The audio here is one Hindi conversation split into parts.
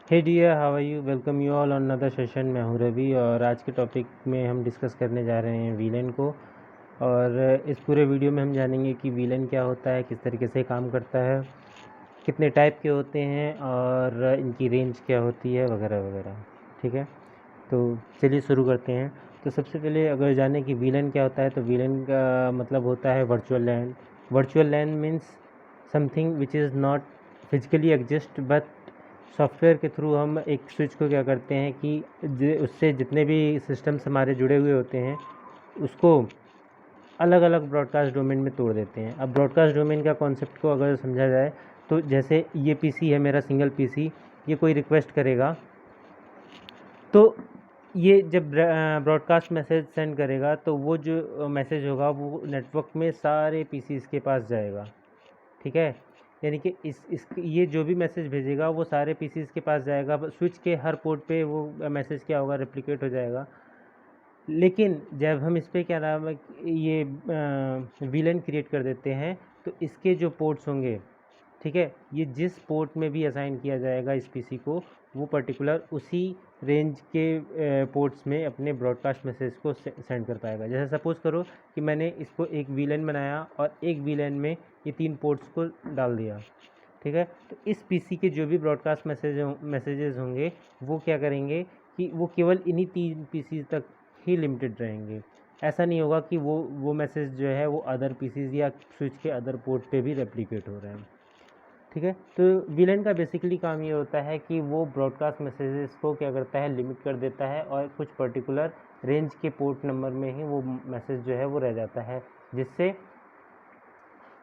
Hey dear, how are you? Welcome you all on another session. मैं हूँ रवि और आज के टॉपिक में हम डिस्कस करने जा रहे हैं विलेन को। और इस पूरे वीडियो में हम जानेंगे कि विलेन क्या होता है, किस तरीके से काम करता है, कितने टाइप के होते हैं और इनकी रेंज क्या होती है, वगैरह वगैरह। ठीक है, तो चलिए शुरू करते हैं। तो सबसे पहले अगर जाने कि विलेन क्या होता है, तो विलेन का मतलब होता है virtual land. Virtual land means something which is not physically exist, but software के थ्रू हम एक स्विच को क्या करते हैं कि उससे जितने भी सिस्टम्स हमारे जुड़े हुए होते हैं उसको अलग अलग ब्रॉडकास्ट डोमेन में तोड़ देते हैं। अब ब्रॉडकास्ट डोमेन का कॉन्सेप्ट को अगर समझा जाए तो जैसे ये पीसी है, मेरा सिंगल पीसी, ये कोई रिक्वेस्ट करेगा तो ये जब ब्रॉडकास्ट मैसेज सेंड करेगा तो वो जो मैसेज होगा वो नेटवर्क में सारे पीसीज के पास जाएगा। ठीक है, यानी कि इस ये जो भी मैसेज भेजेगा वो सारे पीसीज के पास जाएगा। स्विच के हर पोर्ट पे वो मैसेज क्या होगा, रेप्लिकेट हो जाएगा। लेकिन जब हम इस पर क्या नाम है ये विलन क्रिएट कर देते हैं तो इसके जो पोर्ट्स होंगे, ठीक है, ये जिस पोर्ट में भी असाइन किया जाएगा इस पीसी को, वो पर्टिकुलर उसी रेंज के पोर्ट्स में अपने ब्रॉडकास्ट मैसेज को सेंड कर पाएगा। जैसे सपोज़ करो कि मैंने इसको एक वीलन बनाया और एक वीलन में ये 3 पोर्ट्स को डाल दिया। ठीक है, तो इस पीसी के जो भी ब्रॉडकास्ट मैसेजेस होंगे वो क्या करेंगे कि वो केवल इन्हीं 3 पीसी तक ही लिमिटेड रहेंगे। ऐसा नहीं होगा कि वो मैसेज जो है वो अदर पीसीज या स्विच के अदर पोर्ट पे भी रेप्लिकेट हो रहे हैं। ठीक है, तो विलेन का बेसिकली काम ये होता है कि वो ब्रॉडकास्ट मैसेजेस को क्या करता है, लिमिट कर देता है और कुछ पर्टिकुलर रेंज के पोर्ट नंबर में ही वो मैसेज जो है वो रह जाता है, जिससे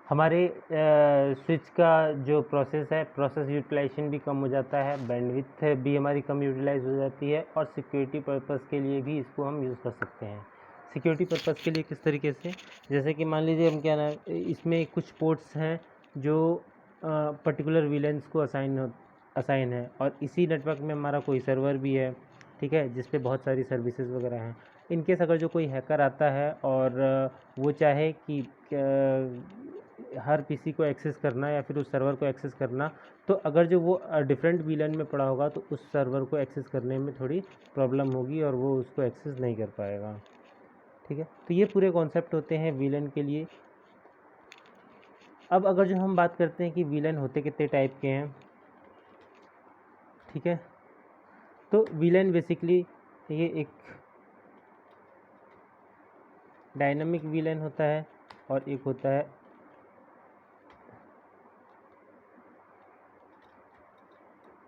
हमारे स्विच का जो प्रोसेस यूटिलाइजेशन भी कम हो जाता है, बैंडविड्थ भी हमारी कम यूटिलाइज हो जाती है और सिक्योरिटी पर्पस के लिए भी इसको हम यूज़ कर सकते हैं। सिक्योरिटी पर्पस के लिए किस तरीके से, जैसे कि मान लीजिए हम क्या ना, इसमें कुछ पोर्ट्स हैं जो पर्टिकुलर विलेंस को असाइन है और इसी नेटवर्क में हमारा कोई सर्वर भी है। ठीक है, जिस पे बहुत सारी सर्विसेज वगैरह हैं। इनकेस अगर जो कोई हैकर आता है और वो चाहे कि हर पीसी को एक्सेस करना या फिर उस सर्वर को एक्सेस करना, तो अगर जो वो डिफरेंट वीलन में पड़ा होगा तो उस सर्वर को एक्सेस करने में थोड़ी प्रॉब्लम होगी और वो उसको एक्सेस नहीं कर पाएगा। ठीक है, तो ये पूरे कॉन्सेप्ट होते हैं विलन के लिए। अब अगर जो हम बात करते हैं कि विलन होते कितने टाइप के हैं, ठीक है, तो विलन बेसिकली ये एक डायनामिक विलन होता है और एक होता है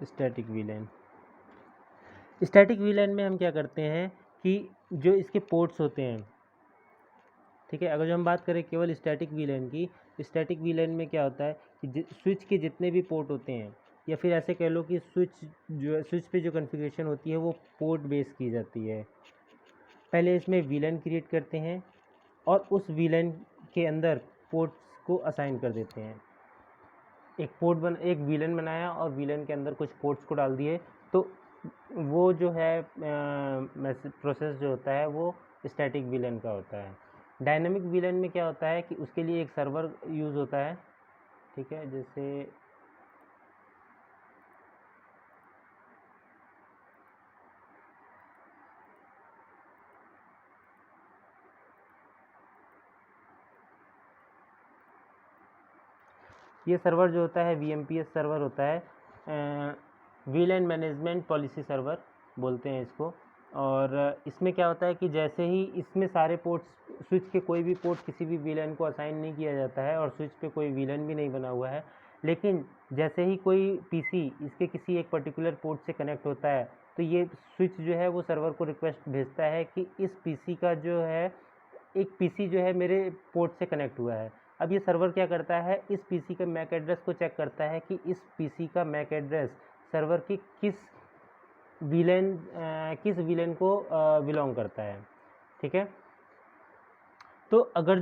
स्टैटिक विलेन। स्टैटिक विलेन में हम क्या करते हैं कि जो इसके पोर्ट्स होते हैं, ठीक है, अगर जो हम बात करें केवल स्टैटिक विलेन की, स्टैटिक विलेन में क्या होता है कि स्विच के जितने भी पोर्ट होते हैं, या फिर ऐसे कह लो कि स्विच पे जो कॉन्फ़िगरेशन होती है वो पोर्ट बेस की जाती है। पहले इसमें विलेन क्रिएट करते हैं और उस विलेन के अंदर पोर्ट्स को असाइन कर देते हैं। एक विलन बनाया और विलन के अंदर कुछ पोर्ट्स को डाल दिए, तो वो जो है प्रोसेस जो होता है वो स्टैटिक विलन का होता है। डायनामिक विलन में क्या होता है कि उसके लिए एक सर्वर यूज़ होता है। ठीक है, जैसे ये सर्वर जो होता है VMPS सर्वर होता है, विलेन मैनेजमेंट पॉलिसी सर्वर बोलते हैं इसको। और इसमें क्या होता है कि जैसे ही इसमें सारे पोर्ट्स, स्विच के कोई भी पोर्ट किसी भी विलेन को असाइन नहीं किया जाता है और स्विच पे कोई विलेन भी नहीं बना हुआ है, लेकिन जैसे ही कोई पीसी इसके किसी एक पर्टिकुलर पोर्ट से कनेक्ट होता है तो ये स्विच जो है वो सर्वर को रिक्वेस्ट भेजता है कि इस पीसी का जो है, एक पीसी जो है मेरे पोर्ट से कनेक्ट हुआ है। अब ये सर्वर क्या करता है, इस पीसी के मैक एड्रेस को चेक करता है कि इस पीसी का मैक एड्रेस सर्वर की किस विलेन को बिलोंग करता है। ठीक है, तो अगर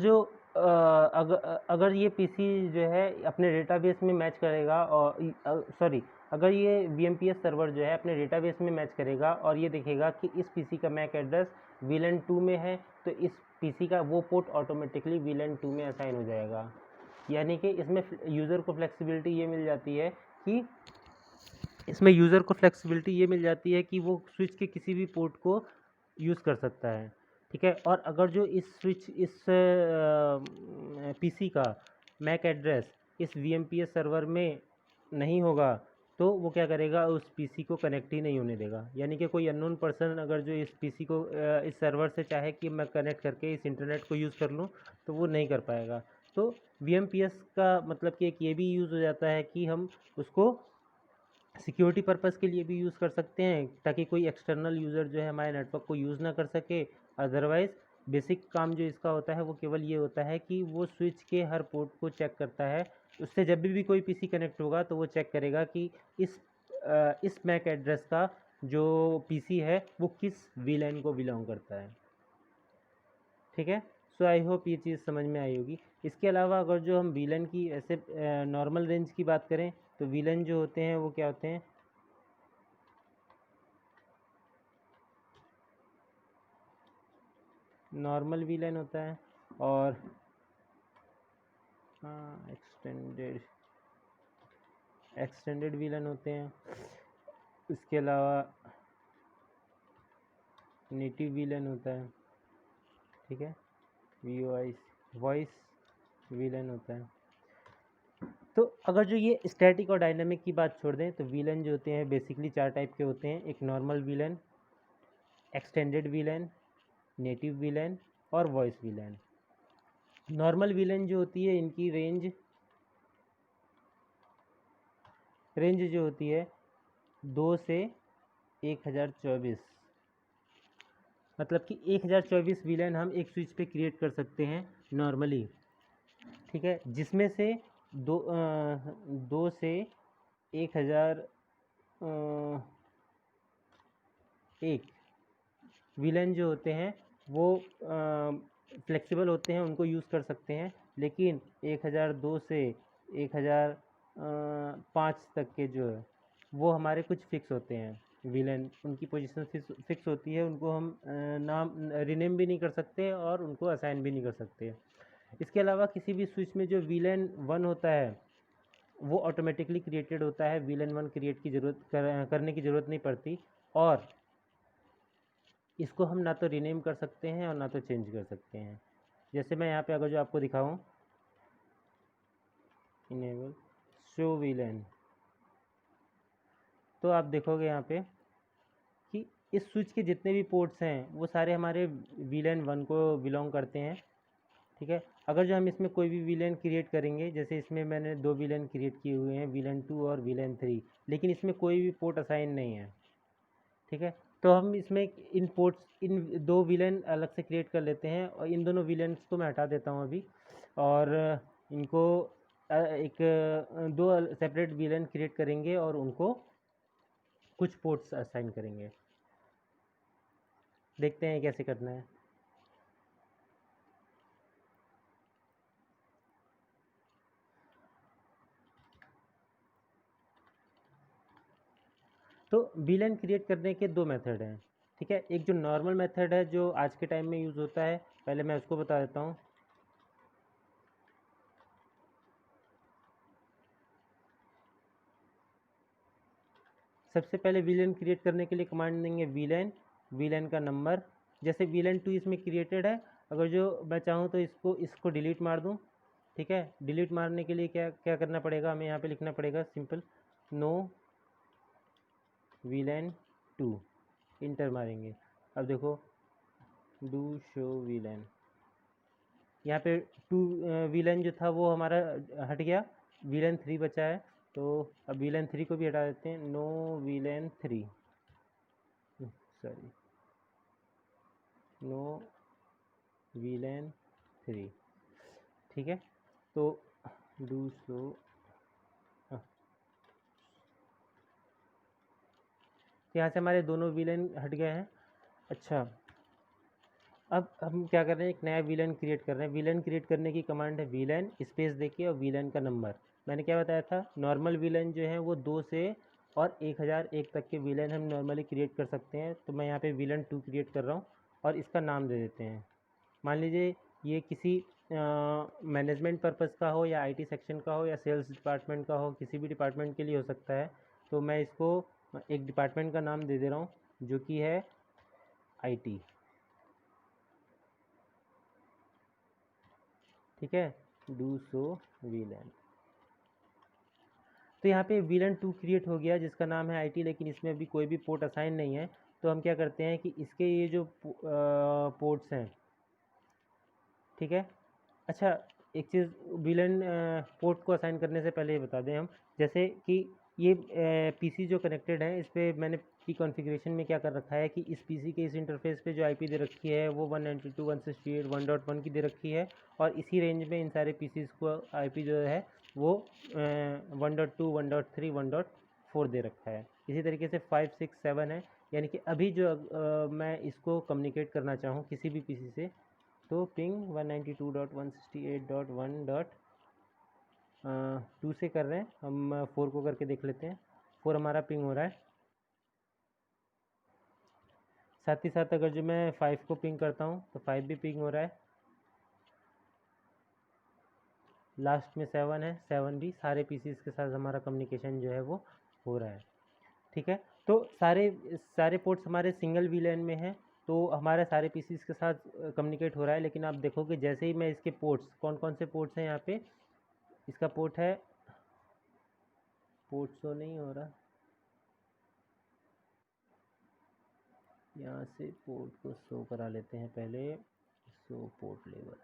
ये पीसी जो है अपने डेटाबेस में मैच करेगा और अगर ये VMPS सर्वर जो है अपने डेटाबेस में मैच करेगा और ये देखेगा कि इस पीसी का मैक एड्रेस विलेन 2 में है, तो इस पीसी का वो पोर्ट ऑटोमेटिकली विलेन 2 में असाइन हो जाएगा। यानी कि इसमें यूज़र को फ्लेक्सिबिलिटी ये मिल जाती है कि इसमें यूज़र को फ्लेक्सिबिलिटी ये मिल जाती है कि वो स्विच के किसी भी पोर्ट को यूज़ कर सकता है, ठीक है। और अगर जो इस पीसी का मैक एड्रेस इस वीएमपीएस सर्वर में नहीं होगा तो वो क्या करेगा, उस पीसी को कनेक्ट ही नहीं होने देगा। यानी कि कोई अननोन पर्सन अगर जो इस पीसी को इस सर्वर से चाहे कि मैं कनेक्ट करके इस इंटरनेट को यूज़ कर लूँ तो वो नहीं कर पाएगा। तो वीएमपीएस का मतलब कि एक ये भी यूज़ हो जाता है कि हम उसको सिक्योरिटी पर्पज़ के लिए भी यूज़ कर सकते हैं ताकि कोई एक्सटर्नल यूज़र जो है हमारे नेटवर्क को यूज़ ना कर सके। अदरवाइज़ बेसिक काम जो इसका होता है वो केवल ये होता है कि वो स्विच के हर पोर्ट को चेक करता है। उससे जब भी कोई पीसी कनेक्ट होगा तो वो चेक करेगा कि इस मैक एड्रेस का जो पीसी है वो किस वीलैन को बिलोंग करता है, ठीक है। सो आई होप ये चीज़ समझ में आई होगी। इसके अलावा अगर जो हम वीलैन की ऐसे नॉर्मल रेंज की बात करें तो वीलैन जो होते हैं वो क्या होते हैं, नॉर्मल वीलैन होता है और एक्सटेंडेड वीलैन होते हैं। इसके अलावा नेटिव वीलैन होता है, ठीक है। वॉइस वीलैन होता है। तो अगर जो ये स्टैटिक और डायनामिक की बात छोड़ दें तो वीलैन जो होते हैं बेसिकली 4 टाइप के होते हैं। एक नॉर्मल वीलैन, एक्सटेंडेड वीलैन, नेटिव वीलैन और वॉइस वीलैन। नॉर्मल वीलैन जो होती है इनकी रेंज जो होती है 2 से 1024, मतलब कि 1024 वीलैन हम एक स्विच पे क्रिएट कर सकते हैं नॉर्मली, ठीक है। जिसमें से 2 से 1001 वीलैन जो होते हैं वो फ्लेक्सिबल होते हैं, उनको यूज़ कर सकते हैं। लेकिन 1002 से 1005 तक के जो है वो हमारे कुछ फिक्स होते हैं विलेन, उनकी पोजीशन फिक्स होती है, उनको हम नाम रीनेम भी नहीं कर सकते और उनको असाइन भी नहीं कर सकते। इसके अलावा किसी भी स्विच में जो विलेन 1 होता है वो ऑटोमेटिकली क्रिएटेड होता है, विलेन 1 क्रिएट की करने की ज़रूरत नहीं पड़ती। और इसको हम ना तो रीनेम कर सकते हैं और ना तो चेंज कर सकते हैं। जैसे मैं यहाँ पे अगर जो आपको दिखाऊं, इनेबल शो विलेन, तो आप देखोगे यहाँ पे कि इस स्विच के जितने भी पोर्ट्स हैं वो सारे हमारे विलेन 1 को बिलोंग करते हैं, ठीक है। अगर जो हम इसमें कोई भी विलेन क्रिएट करेंगे, जैसे इसमें मैंने 2 विलेन क्रिएट किए हुए हैं, विलेन 2 और विलेन 3, लेकिन इसमें कोई भी पोर्ट असाइन नहीं है, ठीक है। तो हम इसमें इन 2 विलेन अलग से क्रिएट कर लेते हैं और इन दोनों विलेन्स को मैं हटा देता हूँ अभी, और इनको एक 2 सेपरेट विलेन क्रिएट करेंगे और उनको कुछ पोर्ट्स असाइन करेंगे। देखते हैं कैसे करना है। तो विलेन क्रिएट करने के 2 मेथड हैं, ठीक है। एक जो नॉर्मल मेथड है जो आज के टाइम में यूज़ होता है, पहले मैं उसको बता देता हूँ। सबसे पहले विलेन क्रिएट करने के लिए कमांड देंगे विलेन का नंबर। जैसे विलेन 2 इसमें क्रिएटेड है, अगर जो मैं चाहूँ तो इसको डिलीट मार दूँ, ठीक है। डिलीट मारने के लिए क्या क्या करना पड़ेगा, हमें यहाँ पे लिखना पड़ेगा सिंपल नो विलेन 2, इंटर मारेंगे। अब देखो डू शो विलेन, यहाँ पे 2 विलेन जो था वो हमारा हट गया, विलेन 3 बचा है। तो अब विलेन 3 को भी हटा देते हैं, no villain 3, sorry no villain 3, ठीक है। तो डू शो, यहाँ से हमारे दोनों विलेन हट गए हैं। अच्छा, अब हम क्या कर रहे हैं, एक नया विलेन क्रिएट कर रहे हैं। विलेन क्रिएट करने की कमांड है विलेन स्पेस देखिए और विलेन का नंबर। मैंने क्या बताया था, नॉर्मल विलेन जो है वो 2 से और 1001 तक के विलेन हम नॉर्मली क्रिएट कर सकते हैं। तो मैं यहाँ पे विलेन 2 क्रिएट कर रहा हूँ और इसका नाम दे देते हैं। मान लीजिए ये किसी मैनेजमेंट पर्पज़ का हो या आईटी सेक्शन का हो या सेल्स डिपार्टमेंट का हो, किसी भी डिपार्टमेंट के लिए हो सकता है। तो मैं इसको एक डिपार्टमेंट का नाम दे दे रहा हूँ जो कि है IT। ठीक है, डू सो VLAN। तो यहाँ पे VLAN 2 क्रिएट हो गया जिसका नाम है IT, लेकिन इसमें अभी कोई भी पोर्ट असाइन नहीं है। तो हम क्या करते हैं कि इसके ये जो पोर्ट्स हैं, ठीक है। अच्छा, एक चीज़ VLAN पोर्ट को असाइन करने से पहले ये बता दें हम, जैसे कि ये PC जो कनेक्टेड है इस पर मैंने की कॉन्फ़िगरेशन में क्या कर रखा है कि इस PC के इस इंटरफेस पे जो IP दे रखी है वो 192.168.1.1 की दे रखी है, और इसी रेंज में इन सारे PCs को IP जो है वो 1.2, 1.3, 1.4 दे रखा है। इसी तरीके से 5, 6, 7 है, यानी कि अभी जो मैं इसको कम्युनिकेट करना चाहूँ किसी भी PC से, तो पिंग 192.168.1.2 से कर रहे हैं। हम 4 को करके देख लेते हैं। 4 हमारा पिंग हो रहा है। साथ ही साथ अगर जो मैं 5 को पिंग करता हूँ तो 5 भी पिंग हो रहा है। लास्ट में 7 है, 7 भी। सारे पीसीस के साथ हमारा कम्युनिकेशन जो है वो हो रहा है। ठीक है, तो सारे पोर्ट्स हमारे सिंगल VLAN में हैं, तो हमारे सारे पीसीस के साथ कम्युनिकेट हो रहा है। लेकिन आप देखोगे जैसे ही मैं इसके पोर्ट्स, कौन कौन से पोर्ट्स हैं यहाँ पे, इसका पोर्ट है, पोर्ट शो नहीं हो रहा, यहाँ से पोर्ट को शो करा लेते हैं पहले, शो पोर्ट लेवल।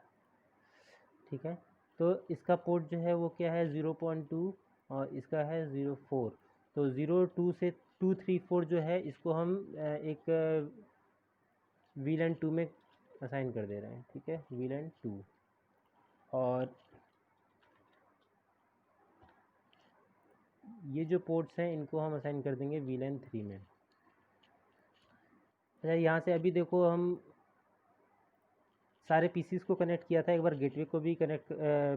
ठीक है, तो इसका पोर्ट जो है वो क्या है 0.2 और इसका है 0.4। तो 0.2 से 234 जो है इसको हम एक VLAN 2 में असाइन कर दे रहे हैं। ठीक है, VLAN 2, और ये जो पोर्ट्स हैं इनको हम असाइन कर देंगे VLAN 3 में। अच्छा, यहाँ से अभी देखो हम सारे पीसीस को कनेक्ट किया था, एक बार गेटवे को भी कनेक्ट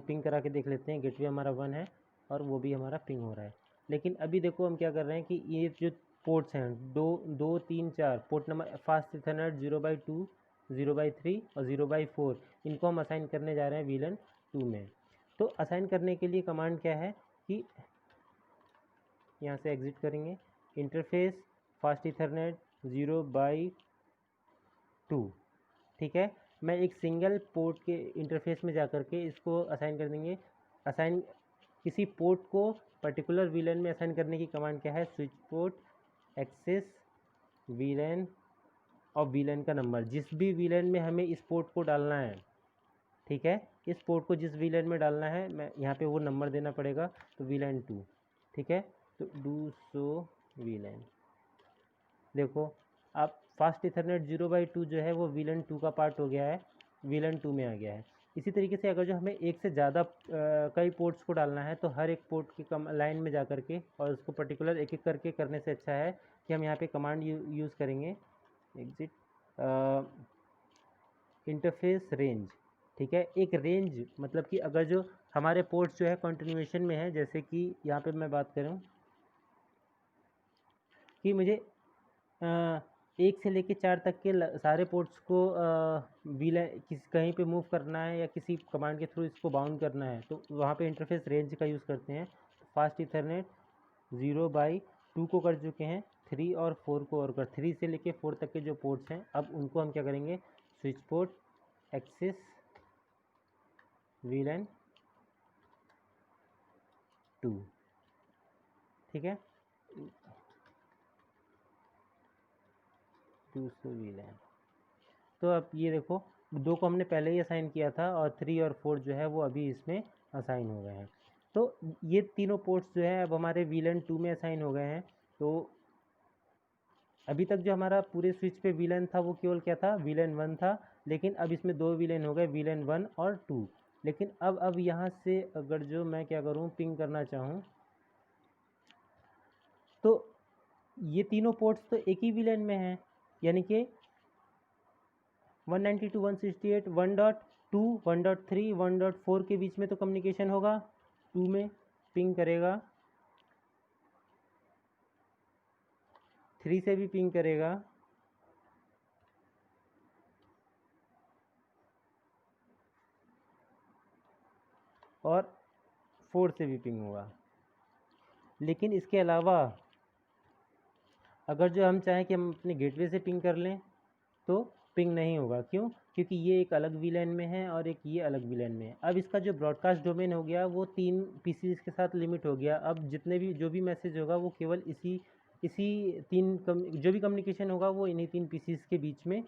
पिंग करा के देख लेते हैं। गेटवे हमारा 1 है और वो भी हमारा पिंग हो रहा है। लेकिन अभी देखो हम क्या कर रहे हैं कि ये जो पोर्ट्स हैं 2, 3, 4 पोर्ट नंबर, फास्ट इथरनेट 0/2, 0/3 और 0/4, इनको हम असाइन करने जा रहे हैं VLAN 2 में। तो असाइन करने के लिए कमांड क्या है कि यहाँ से एग्ज़िट करेंगे, इंटरफेस फास्ट इथरनेट 0/2। ठीक है, मैं एक सिंगल पोर्ट के इंटरफेस में जा कर के इसको असाइन कर देंगे। असाइन किसी पोर्ट को पर्टिकुलर VLAN में असाइन करने की कमांड क्या है, स्विच पोर्ट एक्सेस VLAN और VLAN का नंबर, जिस भी VLAN में हमें इस पोर्ट को डालना है। ठीक है, इस पोर्ट को जिस VLAN में डालना है, मैं यहाँ पे वो नंबर देना पड़ेगा, तो VLAN 2। ठीक है, तो डू सो VLAN। देखो अब फास्ट इथरनेट 0/2 जो है वो VLAN 2 का पार्ट हो गया है, VLAN 2 में आ गया है। इसी तरीके से अगर जो हमें एक से ज़्यादा कई पोर्ट्स को डालना है, तो हर एक पोर्ट की लाइन में जा कर के और उसको पर्टिकुलर एक एक करके करने से अच्छा है कि हम यहाँ पे कमांड यूज़ करेंगे, एग्जिट इंटरफेस रेंज। ठीक है, एक रेंज मतलब कि अगर जो हमारे पोर्ट्स जो है कंटिन्यूएशन में है, जैसे कि यहाँ पे मैं बात करूँ कि मुझे 1 से लेके 4 तक के सारे पोर्ट्स को कहीं पे मूव करना है या किसी कमांड के थ्रू इसको बाउंड करना है, तो वहाँ पे इंटरफेस रेंज का यूज़ करते हैं। फास्ट इथरनेट 0/2 को कर चुके हैं, 3 और 4 को और कर, 3 से लेके 4 तक के जो पोर्ट्स हैं अब उनको हम क्या करेंगे, स्विच पोर्ट एक्सेस VLAN 2। ठीक है, 200 VLAN। तो अब ये देखो 2 को हमने पहले ही असाइन किया था और 3 और 4 जो है वो अभी इसमें असाइन हो गए हैं। तो ये तीनों पोर्ट्स जो है अब हमारे VLAN 2 में असाइन हो गए हैं। तो अभी तक जो हमारा पूरे स्विच पे VLAN था वो केवल क्या था, VLAN 1 था, लेकिन अब इसमें 2 VLAN हो गए, VLAN 1 और 2। लेकिन अब यहाँ से अगर जो मैं क्या करूँ, पिंग करना चाहूँ, तो ये तीनों पोर्ट्स तो एक ही VLAN में हैं, यानी कि 192.168, 1.2, 1.3, 1.4 के बीच में तो कम्युनिकेशन होगा। 2 में पिंग करेगा, 3 से भी पिंग करेगा, और 4 से भी पिंग होगा। लेकिन इसके अलावा अगर जो हम चाहें कि हम अपने गेटवे से पिंग कर लें तो पिंग नहीं होगा। क्यों? क्योंकि ये एक अलग वीलैन में है और एक ये अलग वीलैन में है। अब इसका जो ब्रॉडकास्ट डोमेन हो गया वो 3 पीसीज़ के साथ लिमिट हो गया। अब जितने भी जो भी मैसेज होगा वो केवल इसी इसी 3 जो भी कम्युनिकेशन होगा वो इन्हीं 3 पीसीज़ के बीच में